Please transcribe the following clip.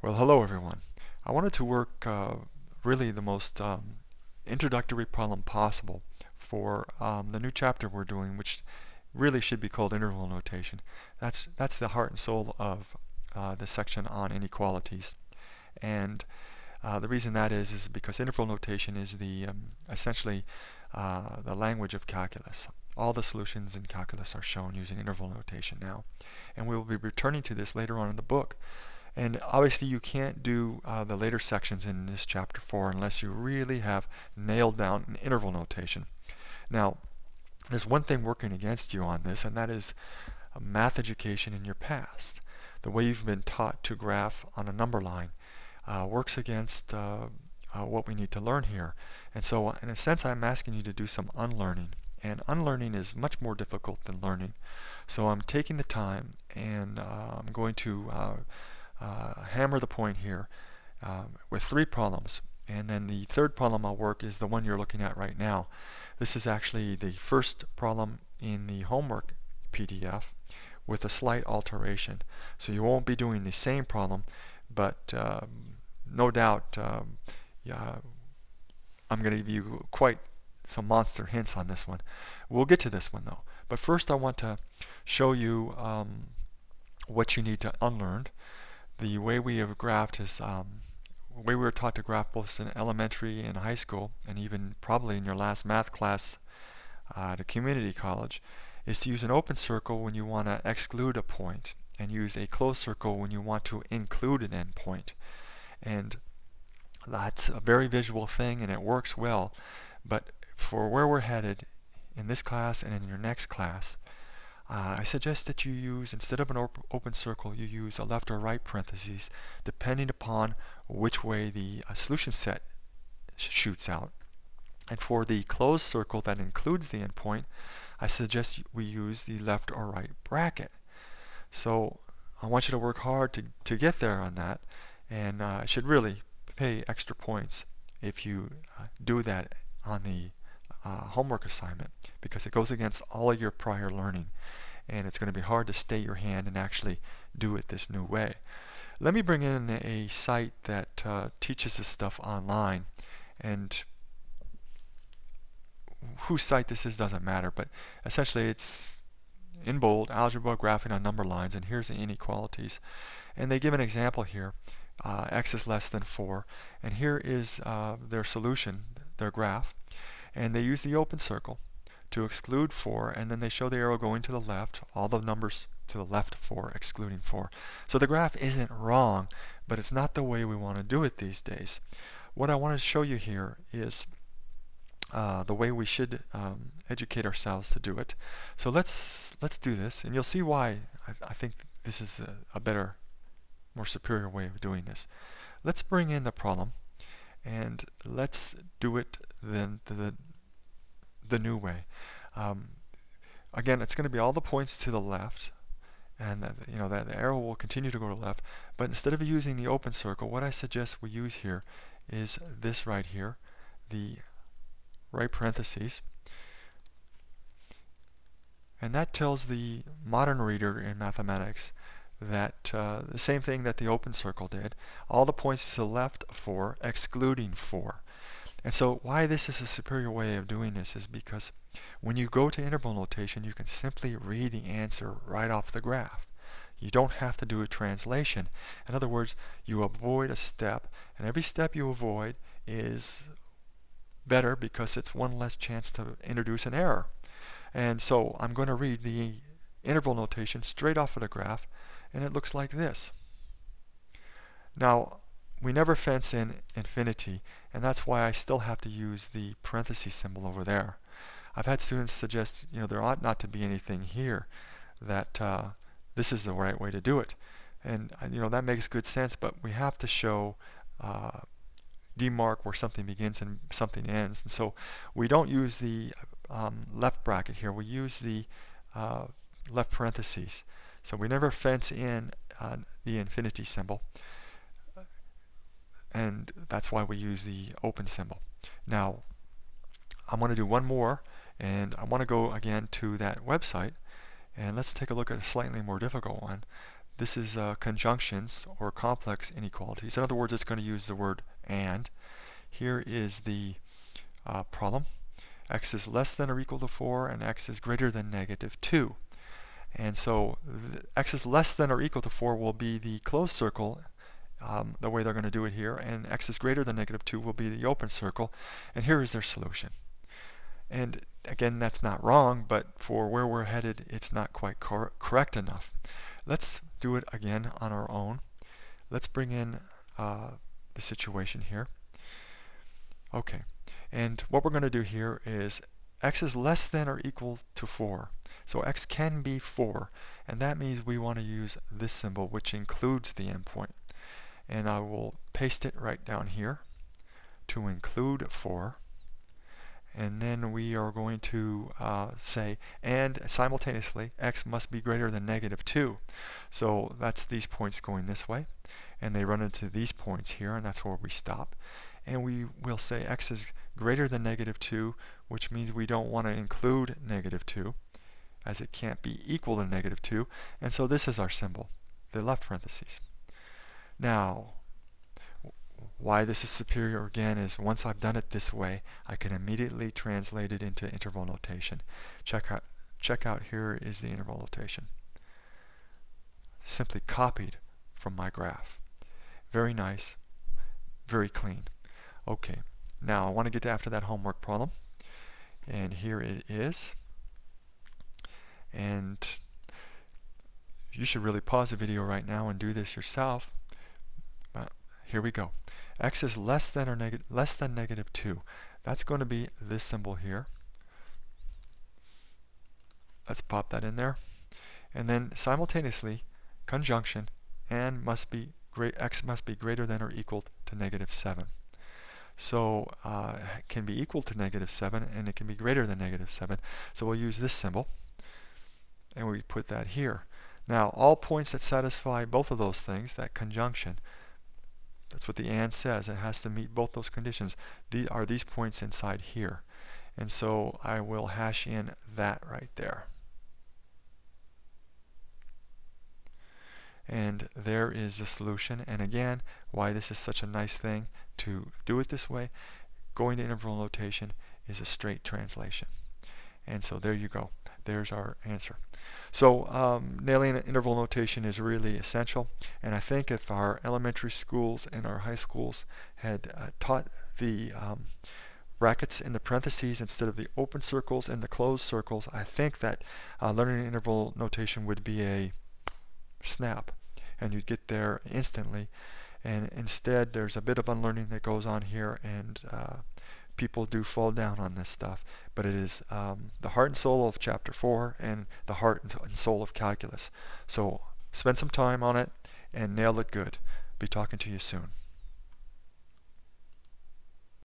Well, hello everyone. I wanted to work really the most introductory problem possible for the new chapter we're doing, which really should be called interval notation. That's the heart and soul of the section on inequalities. And the reason that is because interval notation is the essentially the language of calculus. All the solutions in calculus are shown using interval notation now. And we will be returning to this later on in the book. And obviously you can't do the later sections in this chapter 4 unless you really have nailed down an interval notation. Now, there's one thing working against you on this, and that is math education in your past. The way you've been taught to graph on a number line works against what we need to learn here. And so in a sense I'm asking you to do some unlearning. And unlearning is much more difficult than learning. So I'm taking the time and I'm going to hammer the point here with 3 problems. And then the third problem I'll work is the one you're looking at right now. This is actually the first problem in the homework PDF with a slight alteration. So you won't be doing the same problem, but no doubt yeah, I'm going to give you quite some monster hints on this one. We'll get to this one though. But first I want to show you what you need to unlearn. The way we have graphed is the way we were taught to graph both in elementary and high school, and even probably in your last math class at a community college, is to use an open circle when you want to exclude a point, and use a closed circle when you want to include an endpoint. And that's a very visual thing, and it works well. But for where we're headed in this class and in your next class, I suggest that you use, instead of an open circle, you use a left or right parentheses, depending upon which way the solution set shoots out. And for the closed circle that includes the endpoint, I suggest we use the left or right bracket. So I want you to work hard to get there on that, and I should really pay extra points if you do that on the homework assignment, because it goes against all of your prior learning, and it's going to be hard to stay your hand and actually do it this new way. Let me bring in a site that teaches this stuff online, and whose site this is doesn't matter, but essentially it's in bold, algebra graphing on number lines, and here's the inequalities. And they give an example here, x is less than 4, and here is their solution, their graph. And they use the open circle to exclude 4, and then they show the arrow going to the left, all the numbers to the left of 4, excluding 4. So the graph isn't wrong, but it's not the way we want to do it these days. What I want to show you here is the way we should educate ourselves to do it. So let's do this, and you'll see why I think this is a better, more superior way of doing this. Let's bring in the problem, and let's do it then the new way. Again, it's going to be all the points to the left, and that the arrow will continue to go to the left. But instead of using the open circle, what I suggest we use here is this right here, the right parentheses, and that tells the modern reader in mathematics that the same thing that the open circle did, all the points to the left of 4, excluding 4. And so why this is a superior way of doing this is because when you go to interval notation, you can simply read the answer right off the graph. You don't have to do a translation. In other words, you avoid a step, and every step you avoid is better because it's one less chance to introduce an error. And so I'm going to read the interval notation straight off of the graph, and it looks like this. Now, we never fence in infinity, and that's why I still have to use the parenthesis symbol over there. I've had students suggest, there ought not to be anything here, that this is the right way to do it. And that makes good sense, but we have to show demark where something begins and something ends. And so we don't use the left bracket here, we use the left parentheses. So we never fence in the infinity symbol, and that's why we use the open symbol. Now I'm going to do one more, and I want to go again to that website, and let's take a look at a slightly more difficult one. this is conjunctions or complex inequalities. In other words, it's going to use the word and. Here is the problem. X is less than or equal to 4 and x is greater than negative 2. And so x is less than or equal to 4 will be the closed circle, the way they're going to do it here, and x is greater than negative 2 will be the open circle. And here is their solution. And again, that's not wrong, but for where we're headed, it's not quite correct enough. Let's do it again on our own. Let's bring in the situation here. Okay, and what we're going to do here is x is less than or equal to 4. So x can be 4, and that means we want to use this symbol, which includes the endpoint. And I will paste it right down here to include 4. And then we are going to say, and simultaneously, x must be greater than negative 2. So that's these points going this way, and they run into these points here, and that's where we stop. And we will say x is greater than negative 2, which means we don't want to include negative 2, as it can't be equal to negative 2. And so this is our symbol, the left parentheses. Now, why this is superior again is once I've done it this way, I can immediately translate it into interval notation. Check out here is the interval notation. Simply copied from my graph. Very nice, very clean. Okay, now I want to get after that homework problem. And here it is. And you should really pause the video right now and do this yourself. Here we go. X is less than negative 2. That's going to be this symbol here. Let's pop that in there. And then simultaneously, conjunction, and x must be greater than or equal to negative 7. So it can be equal to negative 7 and it can be greater than negative 7. So we'll use this symbol and we put that here. Now all points that satisfy both of those things, that conjunction, that's what the and says, it has to meet both those conditions. Are these points inside here? And so I will hash in that right there. And there is the solution. And again, why this is such a nice thing to do it this way, going to interval notation is a straight translation. And so there you go. There's our answer. So nailing interval notation is really essential. And I think if our elementary schools and our high schools had taught the brackets in the parentheses instead of the open circles and the closed circles, I think that learning interval notation would be a snap. And you'd get there instantly. And instead, there's a bit of unlearning that goes on here, and people do fall down on this stuff. But it is the heart and soul of Chapter 4 and the heart and soul of calculus. So spend some time on it and nail it good. Be talking to you soon.